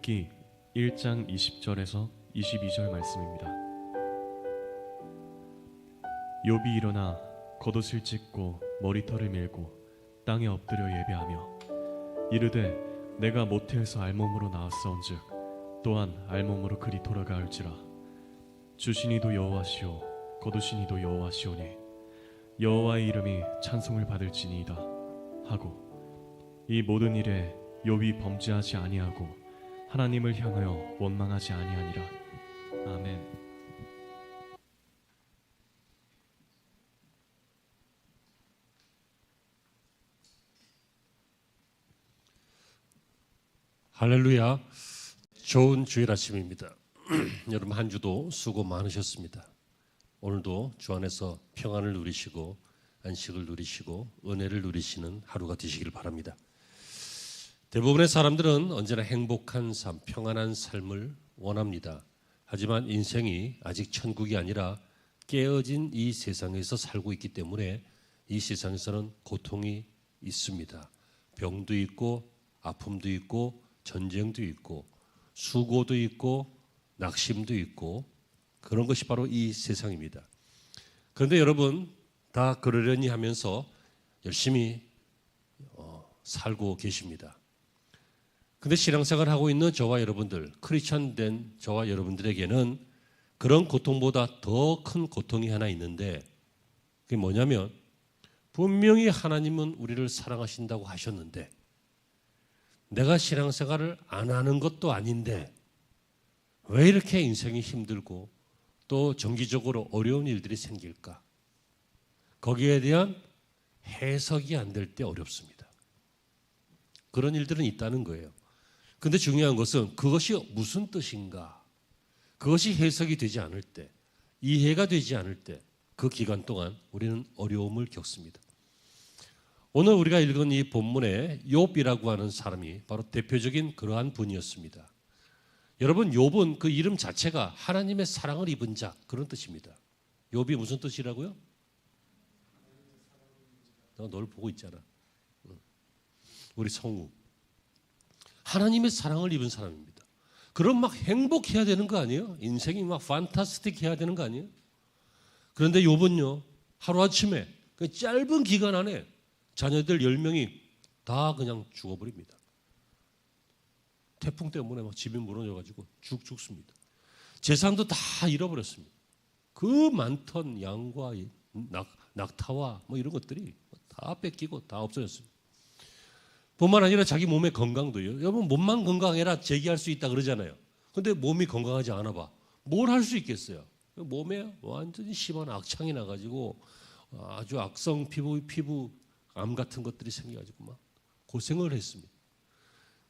욥기 1장 20절에서 22절 말씀입니다. 욥이 일어나 겉옷을 찢고 머리털을 밀고 땅에 엎드려 예배하며 이르되 내가 모태에서 알몸으로 나왔사온즉 또한 알몸으로 그리 돌아가올지라. 주시니도 여호와시오 거두시니도 여호와시오니 여호와의 이름이 찬송을 받을지니이다 하고 이 모든 일에 욥이 범죄하지 아니하고 하나님을 향하여 원망하지 아니하니라. 아멘. 할렐루야. 좋은 주일 아침입니다. 여러분 한 주도 수고 많으셨습니다. 오늘도 주 안에서 평안을 누리시고 안식을 누리시고 은혜를 누리시는 하루가 되시길 바랍니다. 대부분의 사람들은 언제나 행복한 삶, 평안한 삶을 원합니다. 하지만 인생이 아직 천국이 아니라 깨어진 이 세상에서 살고 있기 때문에 이 세상에서는 고통이 있습니다. 병도 있고 아픔도 있고 전쟁도 있고 수고도 있고 낙심도 있고 그런 것이 바로 이 세상입니다. 그런데 여러분 다 그러려니 하면서 열심히 살고 계십니다. 근데 신앙생활을 하고 있는 저와 여러분들, 크리스찬 된 저와 여러분들에게는 그런 고통보다 더 큰 고통이 하나 있는데 그게 뭐냐면 분명히 하나님은 우리를 사랑하신다고 하셨는데 내가 신앙생활을 안 하는 것도 아닌데 왜 이렇게 인생이 힘들고 또 정기적으로 어려운 일들이 생길까? 거기에 대한 해석이 안 될 때 어렵습니다. 그런 일들은 있다는 거예요. 근데 중요한 것은 그것이 무슨 뜻인가? 그것이 해석이 되지 않을 때, 이해가 되지 않을 때 그 기간 동안 우리는 어려움을 겪습니다. 오늘 우리가 읽은 이 본문에 욥이라고 하는 사람이 바로 대표적인 그러한 분이었습니다. 여러분 욥은 그 이름 자체가 하나님의 사랑을 입은 자 그런 뜻입니다. 욥이 무슨 뜻이라고요? 내가 널 보고 있잖아. 우리 성우. 하나님의 사랑을 입은 사람입니다. 그럼 막 행복해야 되는 거 아니에요? 인생이 막 판타스틱 해야 되는 거 아니에요? 그런데 욥은요 하루아침에 그 짧은 기간 안에 자녀들 10명이 다 그냥 죽어버립니다. 태풍 때문에 막 집이 무너져가지고 죽습니다. 재산도 다 잃어버렸습니다. 그 많던 양과 낙타와 뭐 이런 것들이 다 뺏기고 다 없어졌습니다. 뿐만 아니라 자기 몸의 건강도요. 여러분 몸만 건강해라 제기할 수 있다 그러잖아요. 근데 몸이 건강하지 않아 봐. 뭘 할 수 있겠어요? 몸에 완전히 심한 악창이 나가지고 아주 악성 피부암 같은 것들이 생겨가지고 막 고생을 했습니다.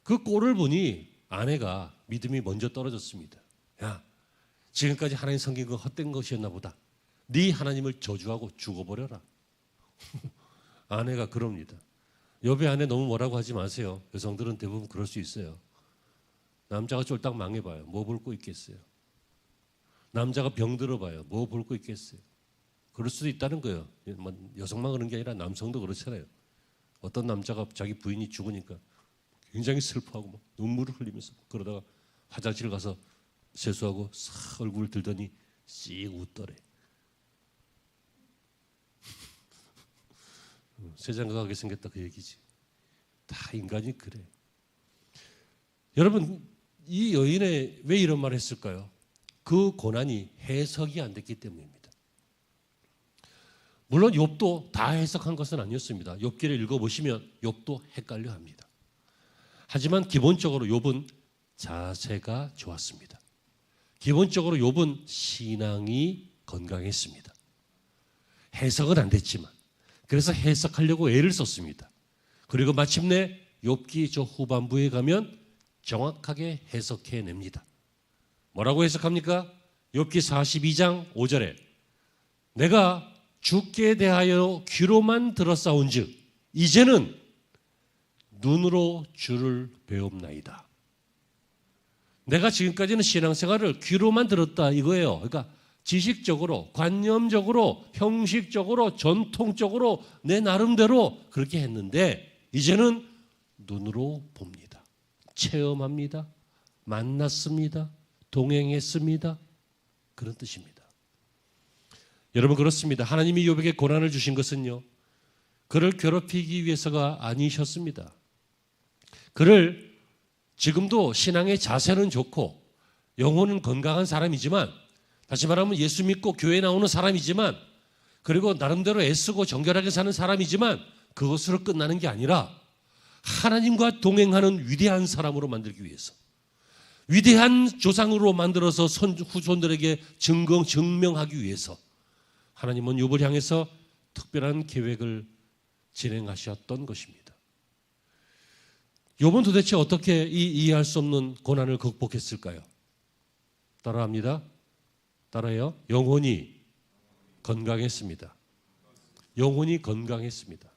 그 꼴을 보니 아내가 믿음이 먼저 떨어졌습니다. 야, 지금까지 하나님 섬긴 건 헛된 것이었나 보다. 네 하나님을 저주하고 죽어버려라. 아내가 그럽니다. 욥의 아내 너무 뭐라고 하지 마세요. 여성들은 대부분 그럴 수 있어요. 남자가 쫄딱 망해봐요. 뭐 볼 거 있겠어요. 남자가 병들어봐요. 뭐 볼 거 있겠어요. 그럴 수도 있다는 거예요. 여성만 그런 게 아니라 남성도 그렇잖아요. 어떤 남자가 자기 부인이 죽으니까 굉장히 슬퍼하고 막 눈물을 흘리면서 그러다가 화장실 가서 세수하고 싹 얼굴을 들더니 씩 웃더래. 세장각하게 생겼다 그 얘기지. 다 인간이 그래. 여러분 이 여인의 왜 이런 말을 했을까요? 그 고난이 해석이 안 됐기 때문입니다. 물론 욥도 다 해석한 것은 아니었습니다. 욥기를 읽어보시면 욥도 헷갈려 합니다. 하지만 기본적으로 욥은 자세가 좋았습니다. 기본적으로 욥은 신앙이 건강했습니다. 해석은 안 됐지만 그래서 해석하려고 애를 썼습니다. 그리고 마침내 욥기 저 후반부에 가면 정확하게 해석해냅니다. 뭐라고 해석합니까? 욥기 42장 5절에 내가 주께 대하여 귀로만 들었사온즉 이제는 눈으로 주를 배웁나이다. 내가 지금까지는 신앙생활을 귀로만 들었다 이거예요. 그러니까 지식적으로, 관념적으로, 형식적으로, 전통적으로 내 나름대로 그렇게 했는데 이제는 눈으로 봅니다. 체험합니다. 만났습니다. 동행했습니다. 그런 뜻입니다. 여러분 그렇습니다. 하나님이 욥에게 고난을 주신 것은요, 그를 괴롭히기 위해서가 아니셨습니다. 그를 지금도 신앙의 자세는 좋고 영혼은 건강한 사람이지만, 다시 말하면 예수 믿고 교회 나오는 사람이지만, 그리고 나름대로 애쓰고 정결하게 사는 사람이지만 그것으로 끝나는 게 아니라 하나님과 동행하는 위대한 사람으로 만들기 위해서, 위대한 조상으로 만들어서 후손들에게 증명하기 위해서 하나님은 욥을 향해서 특별한 계획을 진행하셨던 것입니다. 욥은 도대체 어떻게 이 이해할 수 없는 고난을 극복했을까요? 따라합니다. 따라해요. 영혼이 건강했습니다. 영혼이 건강했습니다.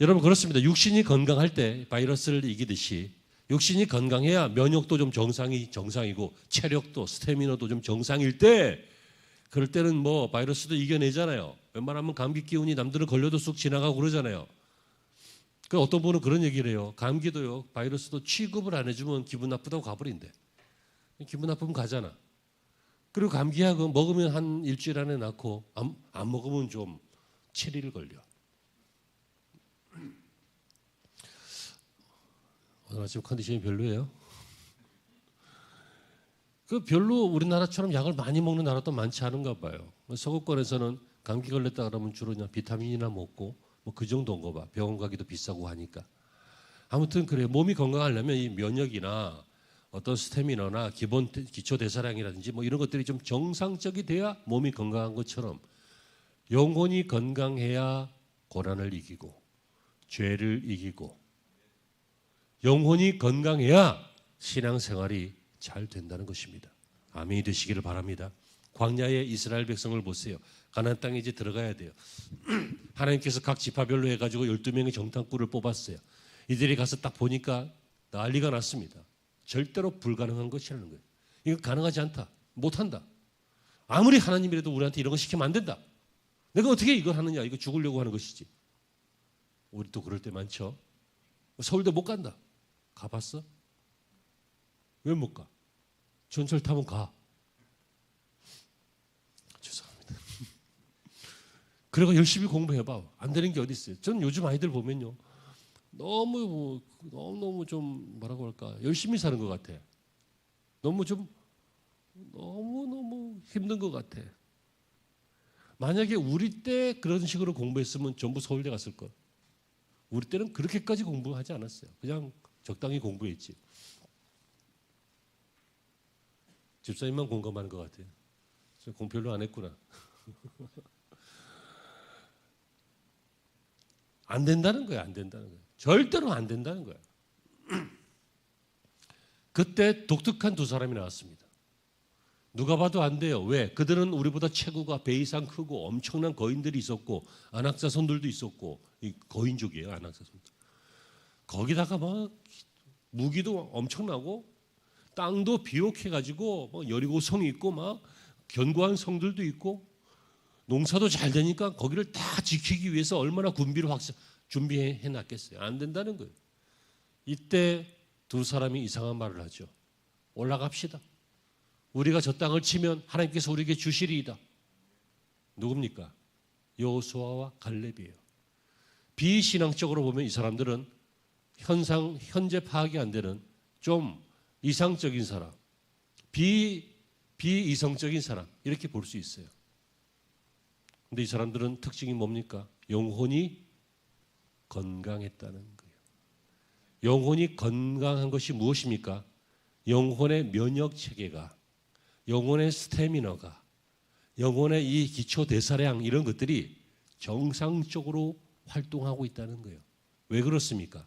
여러분 그렇습니다. 육신이 건강할 때 바이러스를 이기듯이 육신이 건강해야 면역도 좀 정상이고 체력도 스태미너도 좀 정상일 때, 그럴 때는 뭐 바이러스도 이겨내잖아요. 웬만하면 감기 기운이 남들은 걸려도 쑥 지나가고 그러잖아요. 그 어떤 분은 그런 얘기를 해요. 감기도요, 바이러스도 취급을 안 해주면 기분 나쁘다고 가버린대. 기분 나쁘면 가잖아. 그리고 감기약 먹으면 한 일주일 안에 낫고 안 먹으면 좀 7일 걸려. 오늘 아침 컨디션이 별로예요. 그 별로 우리나라처럼 약을 많이 먹는 나라도 많지 않은가 봐요. 서구권에서는 감기 걸렸다 그러면 주로 그냥 비타민이나 먹고 뭐 그 정도인 거 봐. 병원 가기도 비싸고 하니까. 아무튼 그래, 몸이 건강하려면 이 면역이나 어떤 스태미너나 기본 기초 대사량이라든지 뭐 이런 것들이 좀 정상적이 돼야 몸이 건강한 것처럼, 영혼이 건강해야 고난을 이기고 죄를 이기고, 영혼이 건강해야 신앙생활이 잘 된다는 것입니다. 아멘이 되시기를 바랍니다. 광야의 이스라엘 백성을 보세요. 가나안 땅에 이제 들어가야 돼요. 하나님께서 각 지파별로 해가지고 12명의 정탐꾼을 뽑았어요. 이들이 가서 딱 보니까 난리가 났습니다. 절대로 불가능한 것이라는 거예요. 이거 가능하지 않다. 못한다. 아무리 하나님이라도 우리한테 이런 거 시키면 안 된다. 내가 어떻게 이걸 하느냐. 이거 죽으려고 하는 것이지. 우리 또 그럴 때 많죠. 서울대 못 간다. 가봤어? 왜 못 가? 전철 타면 가. 죄송합니다. 그리고 열심히 공부해봐. 안 되는 게 어디 있어요. 전 요즘 아이들 보면요, 너무 좀 뭐라고 할까, 열심히 사는 것 같아. 너무 힘든 것 같아. 만약에 우리 때 그런 식으로 공부했으면 전부 서울대 갔을 걸. 우리 때는 그렇게까지 공부하지 않았어요. 그냥 적당히 공부했지. 집사님만 공감하는 것 같아요. 저 공부 별로 안 했구나. 안 된다는 거야, 안 된다는 거야. 절대로 안 된다는 거야. 그때 독특한 두 사람이 나왔습니다. 누가 봐도 안 돼요. 왜? 그들은 우리보다 체구가 배 이상 크고 엄청난 거인들이 있었고 안악자손들도 있었고, 이 거인족이에요, 안악자손들. 거기다가 막 무기도 엄청나고 땅도 비옥해가지고 뭐 여리고성이 있고 막 견고한 성들도 있고 농사도 잘 되니까 거기를 다 지키기 위해서 얼마나 군비를 준비해 놨겠어요. 안 된다는 거예요. 이때 두 사람이 이상한 말을 하죠. 올라갑시다. 우리가 저 땅을 치면 하나님께서 우리에게 주시리이다. 누굽니까? 여호수아와 갈렙이에요. 비신앙적으로 보면 이 사람들은 현재 파악이 안 되는 좀 이상적인 사람, 비이성적인 사람, 이렇게 볼 수 있어요. 근데 이 사람들은 특징이 뭡니까? 영혼이 건강했다는 거예요. 영혼이 건강한 것이 무엇입니까? 영혼의 면역 체계가, 영혼의 스태미너가, 영혼의 이 기초 대사량, 이런 것들이 정상적으로 활동하고 있다는 거예요. 왜 그렇습니까?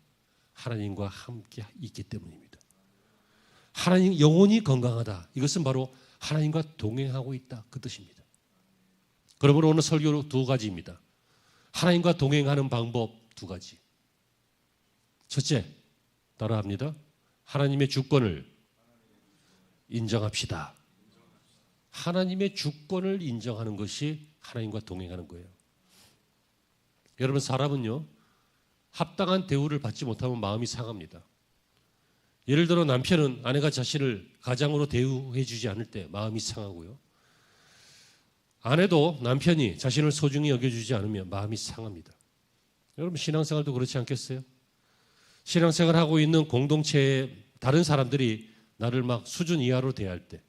하나님과 함께 있기 때문입니다. 하나님, 영혼이 건강하다. 이것은 바로 하나님과 동행하고 있다, 그 뜻입니다. 그러므로 오늘 설교로 두 가지입니다. 하나님과 동행하는 방법 두 가지. 첫째, 따라합니다. 하나님의 주권을 인정합시다. 하나님의 주권을 인정하는 것이 하나님과 동행하는 거예요. 여러분, 사람은요, 합당한 대우를 받지 못하면 마음이 상합니다. 예를 들어 남편은 아내가 자신을 가장으로 대우해 주지 않을 때 마음이 상하고요. 아내도 남편이 자신을 소중히 여겨주지 않으면 마음이 상합니다. 여러분 신앙생활도 그렇지 않겠어요? 신앙생활하고 있는 공동체에 다른 사람들이 나를 막 수준 이하로 대할 때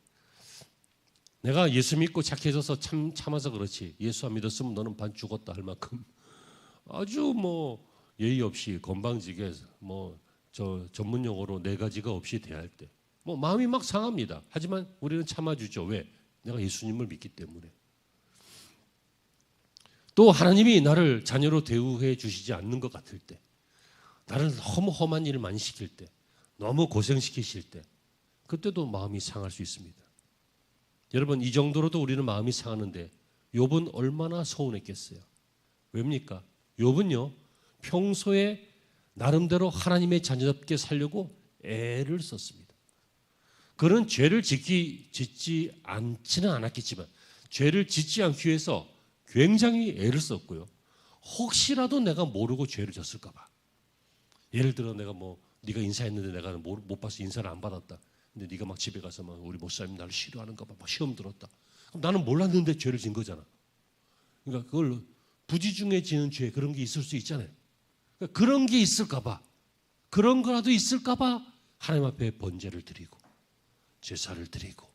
내가 예수 믿고 착해져서 참아서 그렇지 예수 안 믿었으면 너는 반 죽었다 할 만큼 아주 뭐 예의 없이 건방지게 뭐 저 전문 용어로 네 가지가 없이 대할 때 뭐 마음이 막 상합니다. 하지만 우리는 참아주죠. 왜? 내가 예수님을 믿기 때문에. 또 하나님이 나를 자녀로 대우해 주시지 않는 것 같을 때 나를 너무 험한 일을 많이 시킬 때 너무 고생시키실 때 그때도 마음이 상할 수 있습니다. 여러분 이 정도로도 우리는 마음이 상하는데 욥은 얼마나 서운했겠어요. 왜입니까? 욥은요 평소에 나름대로 하나님의 자녀답게 살려고 애를 썼습니다. 그는 죄를 짓지 않지는 않았겠지만 죄를 짓지 않기 위해서 굉장히 애를 썼고요. 혹시라도 내가 모르고 죄를 졌을까 봐. 예를 들어 내가 뭐 네가 인사했는데 내가 못 봐서 인사를 안 받았다. 근데 네가 막 집에 가서 막 우리 목사님 나를 싫어하는가 봐. 막 시험 들었다. 그럼 나는 몰랐는데 죄를 진 거잖아. 그러니까 그걸 부지 중에 지는 죄 그런 게 있을 수 있잖아요. 그러니까 그런 게 있을까 봐. 그런 거라도 있을까 봐 하나님 앞에 번제를 드리고 제사를 드리고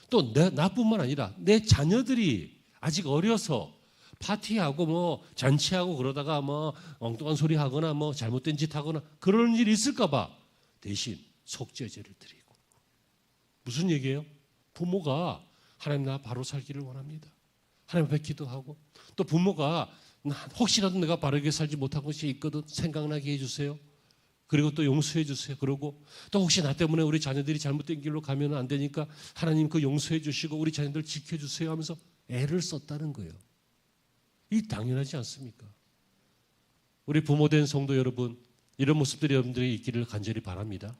또 나뿐만 아니라 내 자녀들이 아직 어려서 파티하고 뭐 잔치하고 그러다가 뭐 엉뚱한 소리 하거나 뭐 잘못된 짓 하거나 그런 일이 있을까 봐 대신 속죄제를 드리고. 무슨 얘기예요? 부모가 하나님 나 바로 살기를 원합니다. 하나님 앞에 기도하고 또 부모가 혹시라도 내가 바르게 살지 못한 것이 있거든 생각나게 해주세요. 그리고 또 용서해 주세요. 그러고 또 혹시 나 때문에 우리 자녀들이 잘못된 길로 가면 안 되니까 하나님 그 용서해 주시고 우리 자녀들 지켜주세요 하면서 애를 썼다는 거예요. 이 당연하지 않습니까? 우리 부모된 성도 여러분 이런 모습들이 여러분들이 있기를 간절히 바랍니다.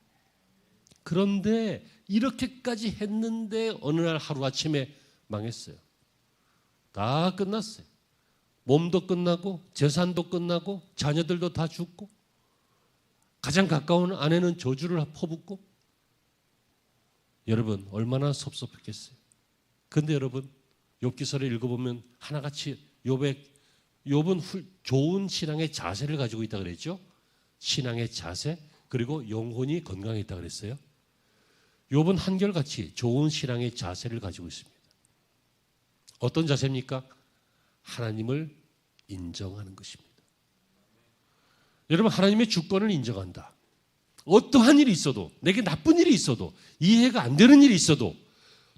그런데 이렇게까지 했는데 어느 날 하루아침에 망했어요. 다 끝났어요. 몸도 끝나고 재산도 끝나고 자녀들도 다 죽고 가장 가까운 아내는 저주를 퍼붓고 여러분 얼마나 섭섭했겠어요. 그런데 여러분 욥기서를 읽어보면 하나같이 욥은 좋은 신앙의 자세를 가지고 있다 그랬죠. 신앙의 자세 그리고 영혼이 건강했다 그랬어요. 욥은 한결같이 좋은 신앙의 자세를 가지고 있습니다. 어떤 자세입니까? 하나님을 인정하는 것입니다. 여러분 하나님의 주권을 인정한다. 어떠한 일이 있어도 내게 나쁜 일이 있어도 이해가 안 되는 일이 있어도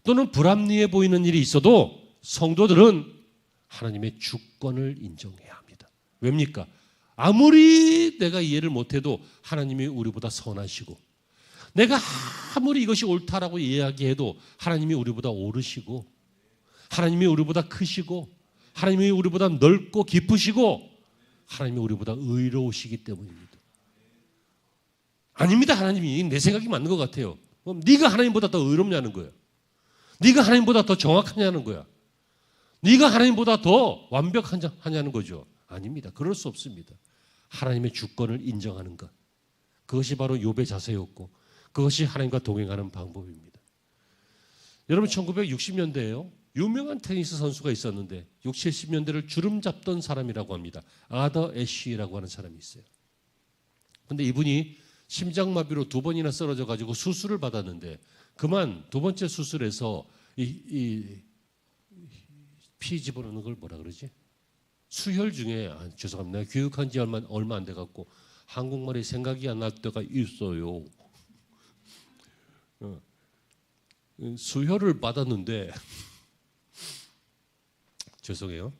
또는 불합리해 보이는 일이 있어도 성도들은 하나님의 주권을 인정해야 합니다. 왜입니까? 아무리 내가 이해를 못해도 하나님이 우리보다 선하시고 내가 아무리 이것이 옳다라고 이야기해도 하나님이 우리보다 옳으시고 하나님이 우리보다 크시고 하나님이 우리보다 넓고 깊으시고 하나님이 우리보다 의로우시기 때문입니다. 아닙니다. 하나님이 내 생각이 맞는 것 같아요. 그럼 네가 하나님보다 더 의롭냐는 거예요. 네가 하나님보다 더 정확하냐는 거야. 네가 하나님보다 더 완벽하냐는 거죠. 아닙니다. 그럴 수 없습니다. 하나님의 주권을 인정하는 것. 그것이 바로 욥의 자세였고 그것이 하나님과 동행하는 방법입니다. 여러분 1960년대에요. 유명한 테니스 선수가 있었는데 60, 70년대를 주름 잡던 사람이라고 합니다. 아더 애쉬라고 하는 사람이 있어요. 그런데 이분이 심장마비로 2번이나 쓰러져 가지고 수술을 받았는데 그만 두 번째 수술에서 피 집어넣는 걸 뭐라 그러지? 수혈 중에 죄송합니다. 교육한 지 얼마 안 돼 갖고 한국말이 생각이 안 날 때가 있어요. 수혈을 받았는데 죄송해요.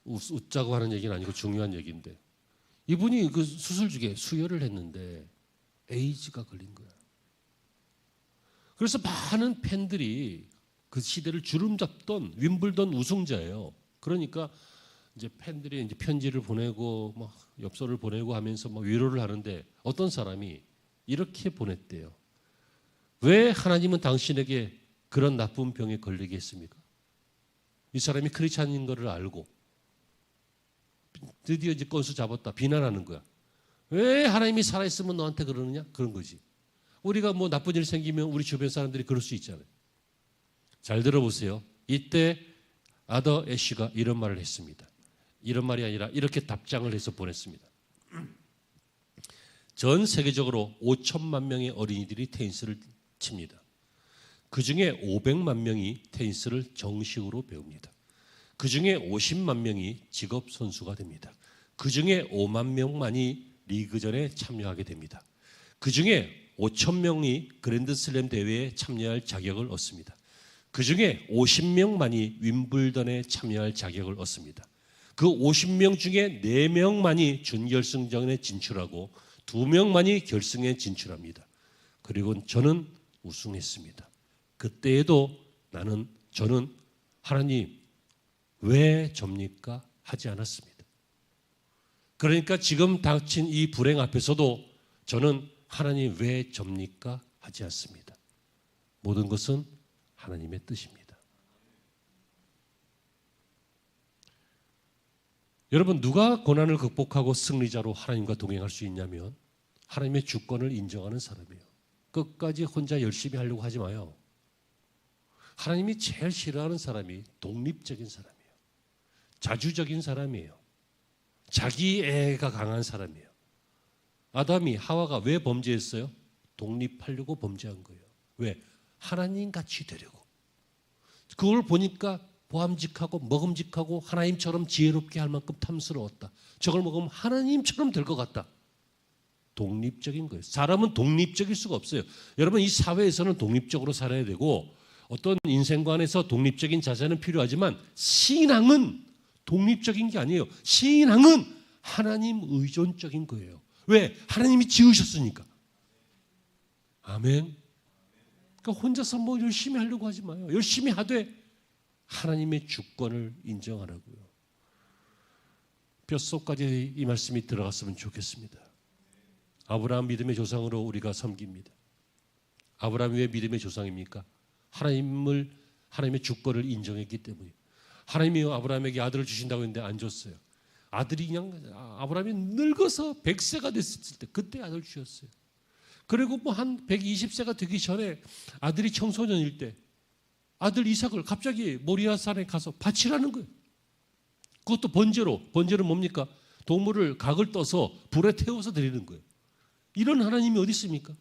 웃자고 하는 얘기는 아니고 중요한 얘기인데 이분이 그 수술 중에 수혈을 했는데 에이즈가 걸린 거야. 그래서 많은 팬들이 그 시대를 주름잡던 윈블던 우승자예요. 그러니까 이제 팬들이 이제 편지를 보내고 막 엽서를 보내고 하면서 막 위로를 하는데 어떤 사람이 이렇게 보냈대요. 왜 하나님은 당신에게 그런 나쁜 병에 걸리게 했습니까? 이 사람이 크리스찬인 것을 알고 드디어 이제 건수 잡았다 비난하는 거야. 왜 하나님이 살아있으면 너한테 그러느냐? 그런 거지. 우리가 뭐 나쁜 일 생기면 우리 주변 사람들이 그럴 수 있잖아요. 잘 들어보세요. 이때 아더 애쉬가 이런 말을 했습니다. 이런 말이 아니라 이렇게 답장을 해서 보냈습니다. 전 세계적으로 5천만 명의 어린이들이 테니스를 칩니다. 그 중에 500만 명이 테니스를 정식으로 배웁니다. 그 중에 50만 명이 직업 선수가 됩니다. 그 중에 5만 명만이 리그전에 참여하게 됩니다. 그 중에 5천 명이 그랜드슬램 대회에 참여할 자격을 얻습니다. 그 중에 50명만이 윈블던에 참여할 자격을 얻습니다. 그 50명 중에 4명만이 준결승전에 진출하고 2명만이 결승에 진출합니다. 그리고 저는 우승했습니다. 그때에도 저는 하나님 왜 접니까? 하지 않았습니다. 그러니까 지금 닥친 이 불행 앞에서도 저는 하나님 왜 접니까? 하지 않습니다. 모든 것은 하나님의 뜻입니다. 여러분, 누가 고난을 극복하고 승리자로 하나님과 동행할 수 있냐면 하나님의 주권을 인정하는 사람이에요. 끝까지 혼자 열심히 하려고 하지 마요. 하나님이 제일 싫어하는 사람이 독립적인 사람이에요. 자주적인 사람이에요. 자기애가 강한 사람이에요. 아담이 하와가 왜 범죄했어요? 독립하려고 범죄한 거예요. 왜? 하나님같이 되려고. 그걸 보니까 보암직하고 먹음직하고 하나님처럼 지혜롭게 할 만큼 탐스러웠다. 저걸 먹으면 하나님처럼 될 것 같다. 독립적인 거예요. 사람은 독립적일 수가 없어요. 여러분, 이 사회에서는 독립적으로 살아야 되고 어떤 인생관에서 독립적인 자세는 필요하지만 신앙은 독립적인 게 아니에요. 신앙은 하나님 의존적인 거예요. 왜? 하나님이 지으셨으니까. 아멘. 그러니까 혼자서 뭐 열심히 하려고 하지 마요. 열심히 하되 하나님의 주권을 인정하라고요. 뼛속까지 이 말씀이 들어갔으면 좋겠습니다. 아브라함 믿음의 조상으로 우리가 섬깁니다. 아브라함이 왜 믿음의 조상입니까? 하나님의 주권을 인정했기 때문에. 하나님이 아브라함에게 아들을 주신다고 했는데 안 줬어요. 아들이 그냥 아브라함이 늙어서 100세가 됐을 때 그때 아들 주셨어요. 그리고 뭐 한 120세가 되기 전에 아들이 청소년일 때 아들 이삭을 갑자기 모리아 산에 가서 바치라는 거예요. 그것도 번제로. 번제는 뭡니까? 동물을 각을 떠서 불에 태워서 드리는 거예요. 이런 하나님이 어디 있습니까?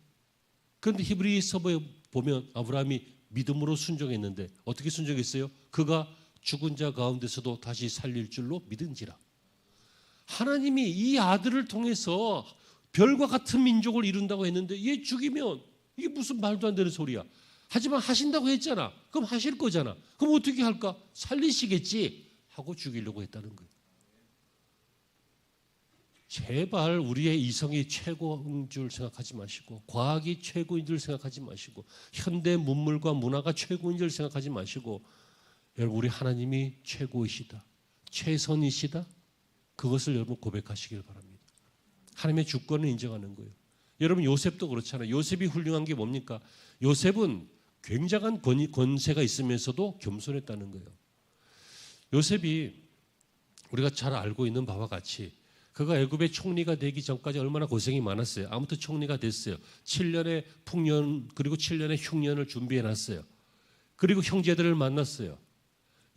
그런데 히브리서부에 보면 아브라함이 믿음으로 순종했는데 어떻게 순종했어요? 그가 죽은 자 가운데서도 다시 살릴 줄로 믿은지라. 하나님이 이 아들을 통해서 별과 같은 민족을 이룬다고 했는데 얘 죽이면 이게 무슨 말도 안 되는 소리야. 하지만 하신다고 했잖아. 그럼 하실 거잖아. 그럼 어떻게 할까? 살리시겠지 하고 죽이려고 했다는 거예요. 제발 우리의 이성이 최고인 줄 생각하지 마시고 과학이 최고인 줄 생각하지 마시고 현대 문물과 문화가 최고인 줄 생각하지 마시고 여러분, 우리 하나님이 최고이시다, 최선이시다, 그것을 여러분 고백하시길 바랍니다. 하나님의 주권을 인정하는 거예요. 여러분, 요셉도 그렇잖아요. 요셉이 훌륭한 게 뭡니까? 요셉은 굉장한 권세가 있으면서도 겸손했다는 거예요. 요셉이 우리가 잘 알고 있는 바와 같이 그가 애굽의 총리가 되기 전까지 얼마나 고생이 많았어요. 아무튼 총리가 됐어요. 7년의 풍년 그리고 7년의 흉년을 준비해 놨어요. 그리고 형제들을 만났어요.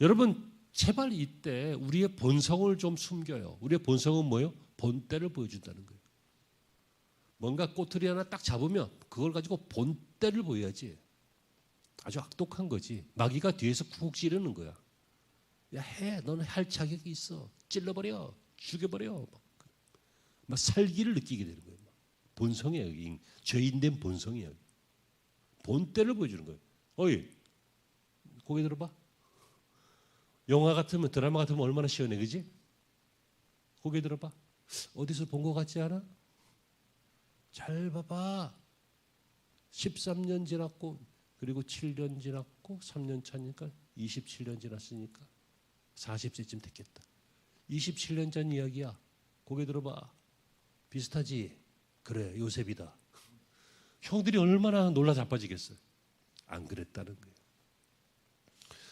여러분, 제발 이때 우리의 본성을 좀 숨겨요. 우리의 본성은 뭐예요? 본때를 보여준다는 거예요. 뭔가 꼬투리 하나 딱 잡으면 그걸 가지고 본때를 보여야지. 아주 악독한 거지. 마귀가 뒤에서 쿡 찌르는 거야. 야, 해. 너는 할 자격이 있어. 찔러버려. 죽여버려. 막 살기를 느끼게 되는 거예요. 본성이에요. 죄인된 본성이에요. 본때를 보여주는 거예요. 어이, 고개 들어봐. 영화 같으면, 드라마 같으면 얼마나 시원해, 그지? 고개 들어봐. 어디서 본 것 같지 않아? 잘 봐봐. 13년 지났고 그리고 7년 지났고 3년 차니까 27년 지났으니까 40세쯤 됐겠다. 27년 전 이야기야. 고개 들어봐. 비슷하지? 그래, 요셉이다. 형들이 얼마나 놀라 자빠지겠어요. 안 그랬다는 거예요.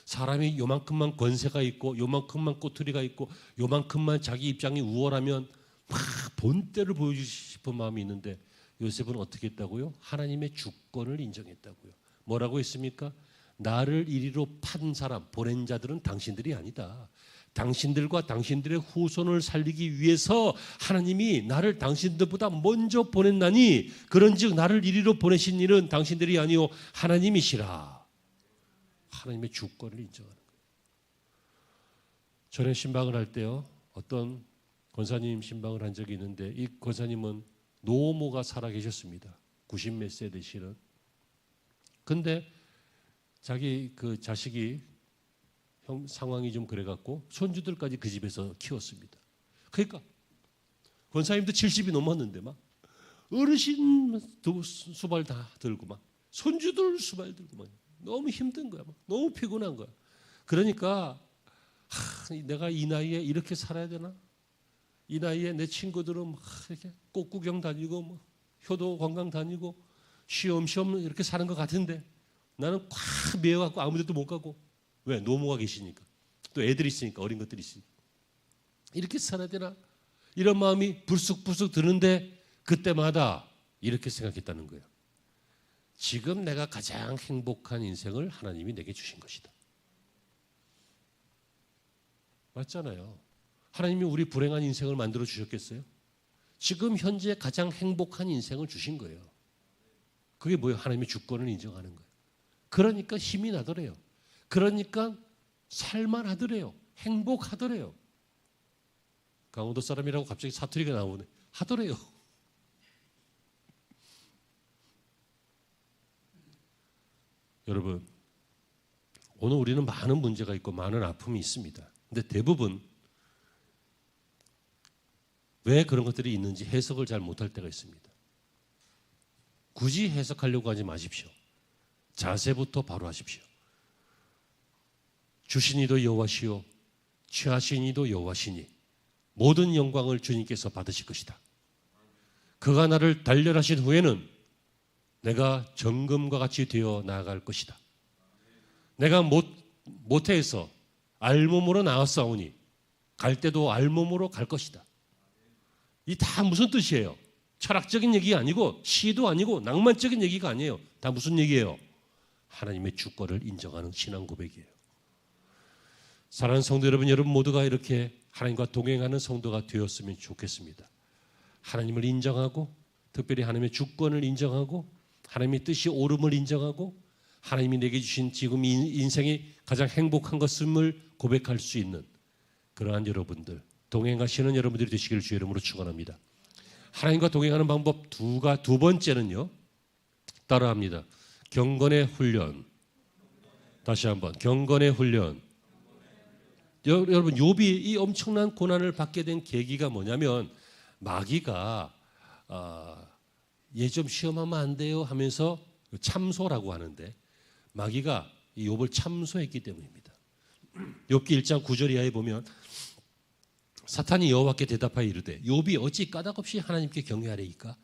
사람이 요만큼만 권세가 있고 요만큼만 꼬투리가 있고 요만큼만 자기 입장이 우월하면 막 본때를 보여주고 싶은 마음이 있는데 요셉은 어떻게 했다고요? 하나님의 주권을 인정했다고요. 뭐라고 했습니까? 나를 이리로 판 사람, 보낸 자들은 당신들이 아니다. 당신들과 당신들의 후손을 살리기 위해서 하나님이 나를 당신들보다 먼저 보냈나니 그런즉 나를 이리로 보내신 이는 당신들이 아니요 하나님이시라. 하나님의 주권을 인정하는 거예요. 전에 신방을 할 때요, 어떤 권사님 신방을 한 적이 있는데 이 권사님은 노모가 살아계셨습니다. 90몇 세 되시는. 근데 자기 그 자식이 상황이 좀 그래갖고 손주들까지 그 집에서 키웠습니다. 그러니까 권사님도 70이 넘었는데 막 어르신 수발 다 들고 막 손주들 수발 들고 막 너무 힘든 거야. 막 너무 피곤한 거야. 그러니까 내가 이 나이에 이렇게 살아야 되나? 이 나이에 내 친구들은 막 이렇게 꽃구경 다니고 뭐 효도 관광 다니고 쉬엄쉬엄 이렇게 사는 것 같은데 나는 꽉 매여갖고 아무 데도 못 가고. 왜? 노모가 계시니까. 또 애들이 있으니까, 어린 것들이 있으니까. 이렇게 살아야 되나? 이런 마음이 불쑥불쑥 드는데 그때마다 이렇게 생각했다는 거예요. 지금 내가 가장 행복한 인생을 하나님이 내게 주신 것이다. 맞잖아요. 하나님이 우리 불행한 인생을 만들어 주셨겠어요? 지금 현재 가장 행복한 인생을 주신 거예요. 그게 뭐예요? 하나님의 주권을 인정하는 거예요. 그러니까 힘이 나더래요. 그러니까 살만하더래요. 행복하더래요. 강원도 사람이라고 갑자기 사투리가 나오네. 하더래요. 여러분, 오늘 우리는 많은 문제가 있고 많은 아픔이 있습니다. 근데 대부분 왜 그런 것들이 있는지 해석을 잘 못할 때가 있습니다. 굳이 해석하려고 하지 마십시오. 자세부터 바로 하십시오. 주신이도 여호와시요 취하신이도 여호와시니 모든 영광을 주님께서 받으실 것이다. 그가 나를 단련하신 후에는 내가 정금과 같이 되어 나아갈 것이다. 내가 모태에서 알몸으로 나왔사오니 갈 때도 알몸으로 갈 것이다. 이 다 무슨 뜻이에요? 철학적인 얘기가 아니고 시도 아니고 낭만적인 얘기가 아니에요. 다 무슨 얘기예요? 하나님의 주권을 인정하는 신앙 고백이에요. 사랑하는 성도 여러분, 여러분 모두가 이렇게 하나님과 동행하는 성도가 되었으면 좋겠습니다. 하나님을 인정하고 특별히 하나님의 주권을 인정하고 하나님의 뜻이 옳음을 인정하고 하나님이 내게 주신 지금 인생이 가장 행복한 것임을 고백할 수 있는 그러한 여러분들, 동행하시는 여러분들이 되시기를 주의 이름으로 축원합니다. 하나님과 동행하는 방법 두 번째는요, 따라합니다. 경건의 훈련. 다시 한번 경건의 훈련. 여러분, 욥이 이 엄청난 고난을 받게 된 계기가 뭐냐면 마귀가 얘 좀 시험하면 안 돼요 하면서 참소라고 하는데 마귀가 이 욥을 참소했기 때문입니다. 욥기 1장 9절 이하에 보면 사탄이 여호와께 대답하여 이르되 욥이 어찌 까닭없이 하나님께 경외하리이까?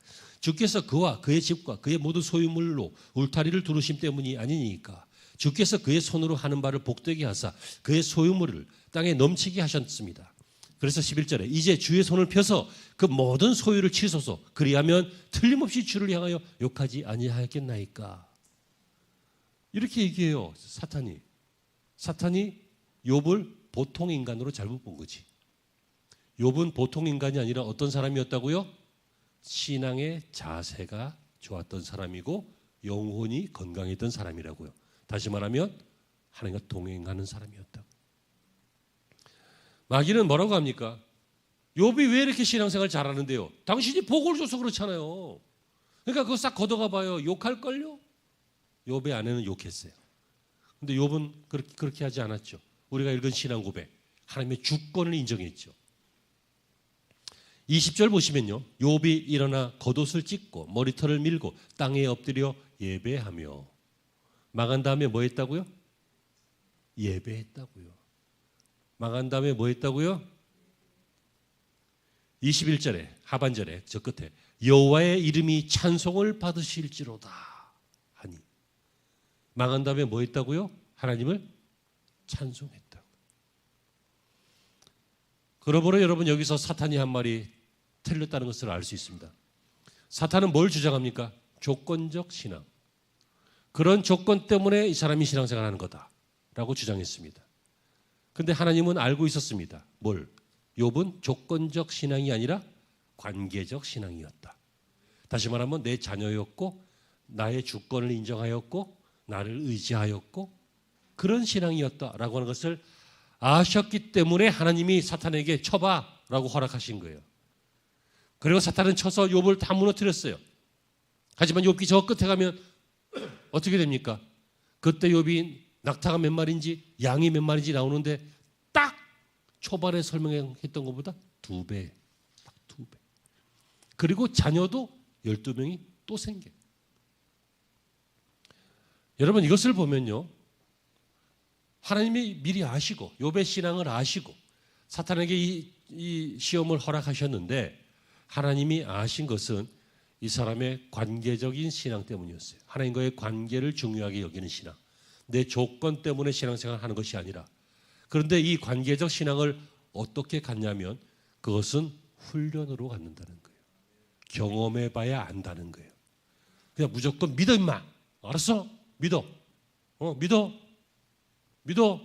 주께서 그와 그의 집과 그의 모든 소유물로 울타리를 두르심 때문이 아니니까. 주께서 그의 손으로 하는 바를 복되게 하사 그의 소유물을 땅에 넘치게 하셨습니다. 그래서 11절에 이제 주의 손을 펴서 그 모든 소유를 치소서. 그리하면 틀림없이 주를 향하여 욕하지 아니하겠나이까. 이렇게 얘기해요. 사탄이 욥을 보통 인간으로 잘못 본 거지. 욥은 보통 인간이 아니라 어떤 사람이었다고요? 신앙의 자세가 좋았던 사람이고 영혼이 건강했던 사람이라고요. 다시 말하면 하나님과 동행하는 사람이었다고. 마귀는 뭐라고 합니까? 욥이 왜 이렇게 신앙생활 잘하는데요? 당신이 복을 줘서 그렇잖아요. 그러니까 그거 싹 걷어가 봐요. 욕할걸요? 욥의 아내는 욕했어요. 근데 욥은 그렇게 하지 않았죠. 우리가 읽은 신앙 고백, 하나님의 주권을 인정했죠. 20절 보시면요, 욥이 일어나 겉옷을 찢고 머리털을 밀고 땅에 엎드려 예배하며. 망한 다음에 뭐 했다고요? 예배했다고요. 망한 다음에 뭐 했다고요? 21절에 하반절에 저 끝에 여호와의 이름이 찬송을 받으실지로다 하니. 망한 다음에 뭐 했다고요? 하나님을 찬송했다. 그러므로 여러분 여기서 사탄이 한 말이 틀렸다는 것을 알 수 있습니다. 사탄은 뭘 주장합니까? 조건적 신앙. 그런 조건 때문에 이 사람이 신앙생활하는 거다라고 주장했습니다. 그런데 하나님은 알고 있었습니다. 뭘? 욥은 조건적 신앙이 아니라 관계적 신앙이었다. 다시 말하면 내 자녀였고 나의 주권을 인정하였고 나를 의지하였고 그런 신앙이었다라고 하는 것을 아셨기 때문에 하나님이 사탄에게 쳐봐라고 허락하신 거예요. 그리고 사탄은 쳐서 욥을 다 무너뜨렸어요. 하지만 욥기 저 끝에 가면 어떻게 됩니까? 그때 욥이 낙타가 몇 마리인지 양이 몇 마리인지 나오는데 딱 초반에 설명했던 것보다 2배, 딱 2배. 그리고 자녀도 12명이 또 생겨요. 여러분 이것을 보면요, 하나님이 미리 아시고 욥의 신앙을 아시고 사탄에게 이 시험을 허락하셨는데 하나님이 아신 것은 이 사람의 관계적인 신앙 때문이었어요. 하나님과의 관계를 중요하게 여기는 신앙. 내 조건 때문에 신앙생활을 하는 것이 아니라. 그런데 이 관계적 신앙을 어떻게 갖냐면 그것은 훈련으로 갖는다는 거예요. 경험해 봐야 안다는 거예요. 그냥 무조건 믿어 임마. 알았어? 믿어. 믿어. 믿어.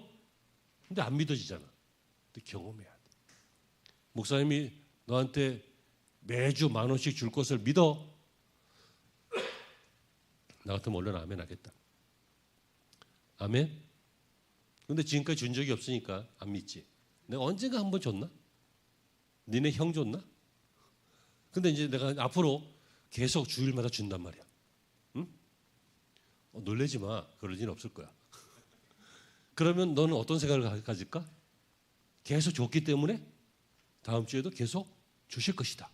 근데 안 믿어지잖아. 근데 경험해야 돼. 목사님이 너한테 매주 10,000원씩 줄 것을 믿어. 나 같으면 얼른 아멘 하겠다. 아멘? 근데 지금까지 준 적이 없으니까 안 믿지. 내가 언젠가 한번 줬나? 니네 형 줬나? 근데 이제 내가 앞으로 계속 주일마다 준단 말이야. 응? 놀라지 마. 그럴 일은 없을 거야. 그러면 너는 어떤 생각을 가질까? 계속 줬기 때문에 다음 주에도 계속 주실 것이다.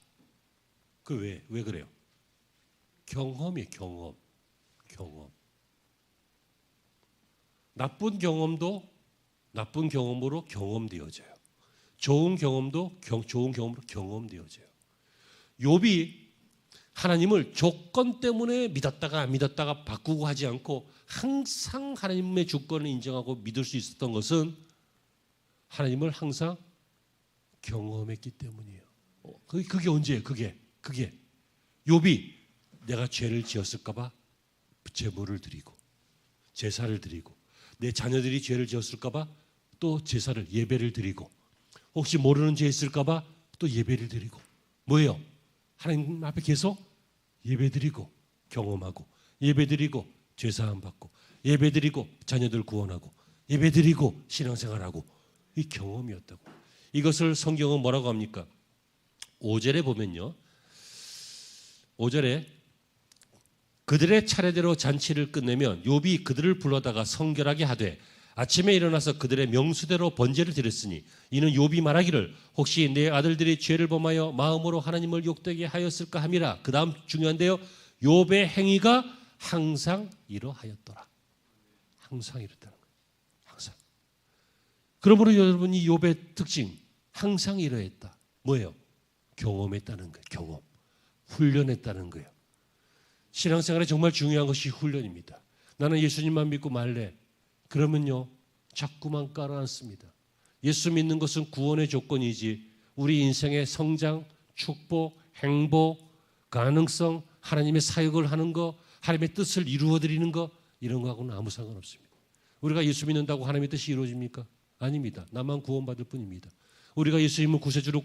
왜 그래요? 경험이에요. 경험. 나쁜 경험도 나쁜 경험으로 경험되어져요. 좋은 경험도 좋은 경험으로 경험되어져요. 욥이 하나님을 조건 때문에 믿었다가 안 믿었다가 바꾸고 하지 않고 항상 하나님의 주권을 인정하고 믿을 수 있었던 것은 하나님을 항상 경험했기 때문이에요. 그게 언제예요? 그게 욥이 내가 죄를 지었을까 봐 제물을 드리고 제사를 드리고 내 자녀들이 죄를 지었을까 봐 또 제사를 예배를 드리고 혹시 모르는 죄 있을까 봐 또 예배를 드리고 뭐예요? 하나님 앞에 계속 예배드리고 경험하고 예배드리고 죄사함 받고 예배드리고 자녀들 구원하고 예배드리고 신앙생활하고 이 경험이었다고. 이것을 성경은 뭐라고 합니까? 5절에 보면요. 5절에 그들의 차례대로 잔치를 끝내면 욥이 그들을 불러다가 성결하게 하되 아침에 일어나서 그들의 명수대로 번제를 드렸으니 이는 욥이 말하기를 혹시 내 아들들이 죄를 범하여 마음으로 하나님을 욕되게 하였을까 함이라. 그 다음 중요한데요. 욥의 행위가 항상 이러하였더라. 항상 이렇다는 거예요. 항상. 그러므로 여러분 이 욥의 특징 항상 이러했다. 뭐예요? 경험했다는 거예요. 경험. 훈련했다는 거예요. 신앙생활에 정말 중요한 것이 훈련입니다. 나는 예수님만 믿고 말래. 그러면요 자꾸만 깔아앉습니다. 예수 믿는 것은 구원의 조건이지 우리 인생의 성장, 축복, 행복, 가능성, 하나님의 사역을 하는 거, 하나님의 뜻을 이루어드리는 거 이런 거하고는 아무 상관없습니다. 우리가 예수 믿는다고 하나님의 뜻이 이루어집니까? 아닙니다. 나만 구원받을 뿐입니다. 우리가 예수님을 구세주로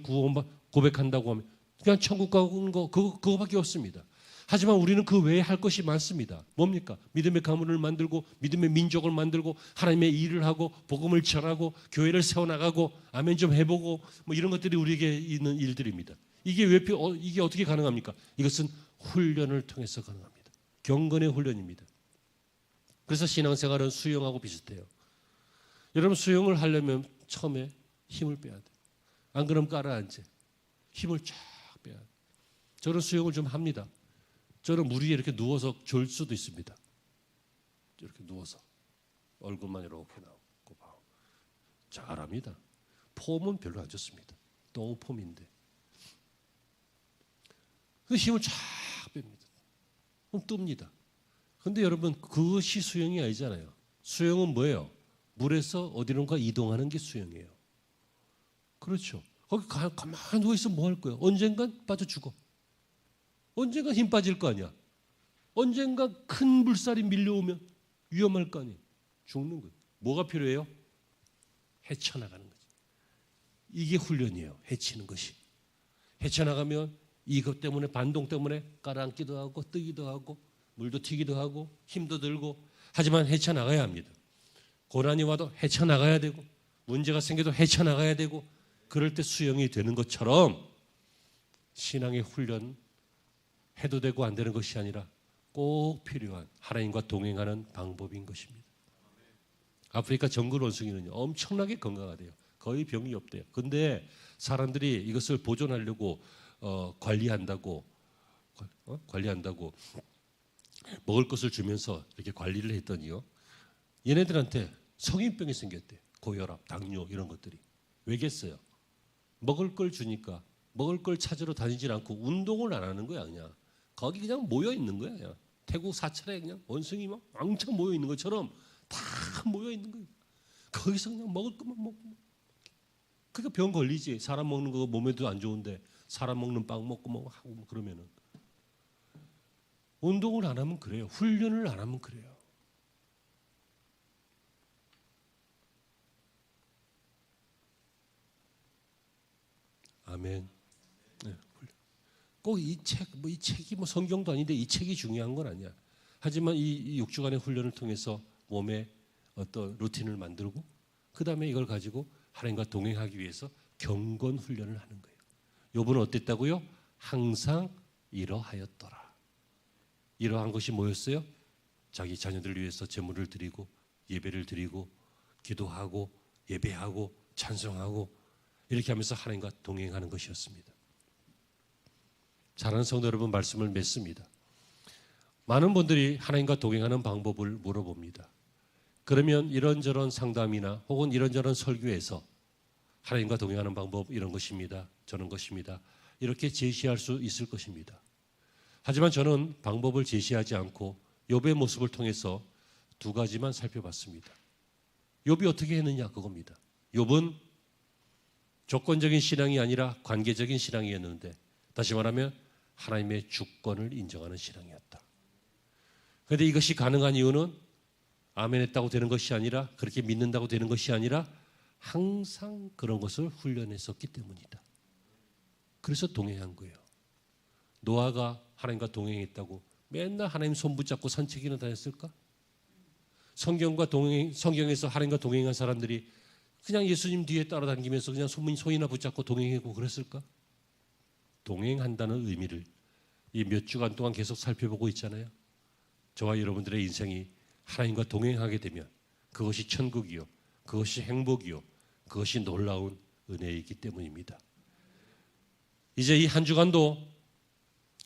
고백한다고 하면 그냥 천국 가는 거 그거밖에 없습니다. 하지만 우리는 그 외에 할 것이 많습니다. 뭡니까? 믿음의 가문을 만들고 믿음의 민족을 만들고 하나님의 일을 하고 복음을 전하고 교회를 세워나가고 아멘 좀 해보고 뭐 이런 것들이 우리에게 있는 일들입니다. 이게 어떻게 가능합니까? 이것은 훈련을 통해서 가능합니다. 경건의 훈련입니다. 그래서 신앙생활은 수영하고 비슷해요. 여러분 수영을 하려면 처음에 힘을 빼야 돼요. 안 그러면 깔아앉아. 힘을 쫙 빼야 돼요. 저는 수영을 좀 합니다. 저는 물 위에 이렇게 누워서 졸 수도 있습니다. 이렇게 누워서 얼굴만 이렇게 나오고 봐. 잘합니다. 폼은 별로 안 좋습니다. 너무 폼인데. 그 힘을 쫙 뺍니다. 그럼 뜹니다. 그런데 여러분 그것이 수영이 아니잖아요. 수영은 뭐예요? 물에서 어디론가 이동하는 게 수영이에요. 그렇죠. 거기 가만히 누워있으면 뭐 할 거예요? 언젠간 빠져 죽어. 언젠가 힘 빠질 거 아니야. 언젠가 큰 물살이 밀려오면 위험할 거 아니에요. 죽는 거예요. 뭐가 필요해요? 헤쳐나가는 거죠. 이게 훈련이에요. 헤치는 것이. 헤쳐나가면 이것 때문에 반동 때문에 깔아앉기도 하고 뜨기도 하고 물도 튀기도 하고 힘도 들고 하지만 헤쳐나가야 합니다. 고난이 와도 헤쳐나가야 되고 문제가 생겨도 헤쳐나가야 되고 그럴 때 수용이 되는 것처럼 신앙의 훈련 해도 되고 안 되는 것이 아니라 꼭 필요한 하나님과 동행하는 방법인 것입니다. 아프리카 정글 원숭이는요 엄청나게 건강하대요. 거의 병이 없대요. 근데 사람들이 이것을 보존하려고 관리한다고 먹을 것을 주면서 이렇게 관리를 했더니요 얘네들한테 성인병이 생겼대. 고혈압, 당뇨 이런 것들이. 왜겠어요? 먹을 걸 주니까 먹을 걸 찾으러 다니질 않고 운동을 안 하는 거야. 그냥 거기 그냥 모여 있는 거야. 그냥 태국 사찰에 그냥 원숭이 막 왕창 모여 있는 것처럼 다 모여 있는 거예요. 거기서 그냥 먹을 것만 먹고. 그러니까 병 걸리지. 사람 먹는 거 몸에도 안 좋은데 사람 먹는 빵 먹고 뭐 하고 그러면은 운동을 안 하면 그래요. 훈련을 안 하면 그래요. 아멘. 네, 꼭 이 책이 뭐 성경도 아닌데 이 책이 중요한 건 아니야. 하지만 이 6주간의 훈련을 통해서 몸에 어떤 루틴을 만들고 그 다음에 이걸 가지고 하나님과 동행하기 위해서 경건 훈련을 하는 거예요. 욥은 어땠다고요? 항상 이러하였더라. 이러한 것이 뭐였어요? 자기 자녀들을 위해서 제물을 드리고 예배를 드리고 기도하고 예배하고 찬송하고 이렇게 하면서 하나님과 동행하는 것이었습니다. 사랑하는 성도 여러분, 말씀을 맺습니다. 많은 분들이 하나님과 동행하는 방법을 물어봅니다. 그러면 이런저런 상담이나 혹은 이런저런 설교에서 하나님과 동행하는 방법 이런 것입니다. 저런 것입니다. 이렇게 제시할 수 있을 것입니다. 하지만 저는 방법을 제시하지 않고 욥의 모습을 통해서 두 가지만 살펴봤습니다. 욥이 어떻게 했느냐 그겁니다. 욥은 조건적인 신앙이 아니라 관계적인 신앙이었는데 다시 말하면 하나님의 주권을 인정하는 신앙이었다. 그런데 이것이 가능한 이유는 아멘했다고 되는 것이 아니라 그렇게 믿는다고 되는 것이 아니라 항상 그런 것을 훈련했었기 때문이다. 그래서 동행한 거예요. 노아가 하나님과 동행했다고 맨날 하나님 손 붙잡고 산책이나 다녔을까? 성경에서 하나님과 동행한 사람들이 그냥 예수님 뒤에 따라다니면서 그냥 손이나 붙잡고 동행하고 그랬을까? 동행한다는 의미를 이 몇 주간 동안 계속 살펴보고 있잖아요. 저와 여러분들의 인생이 하나님과 동행하게 되면 그것이 천국이요, 그것이 행복이요, 그것이 놀라운 은혜이기 때문입니다. 이제 이 한 주간도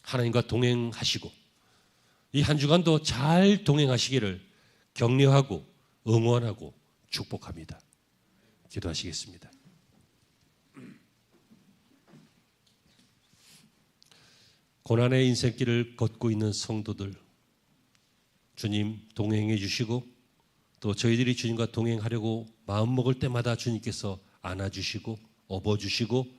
하나님과 동행하시고 이 한 주간도 잘 동행하시기를 격려하고 응원하고 축복합니다. 기도하시겠습니다. 고난의 인생길을 걷고 있는 성도들 주님 동행해 주시고 또 저희들이 주님과 동행하려고 마음먹을 때마다 주님께서 안아주시고 업어주시고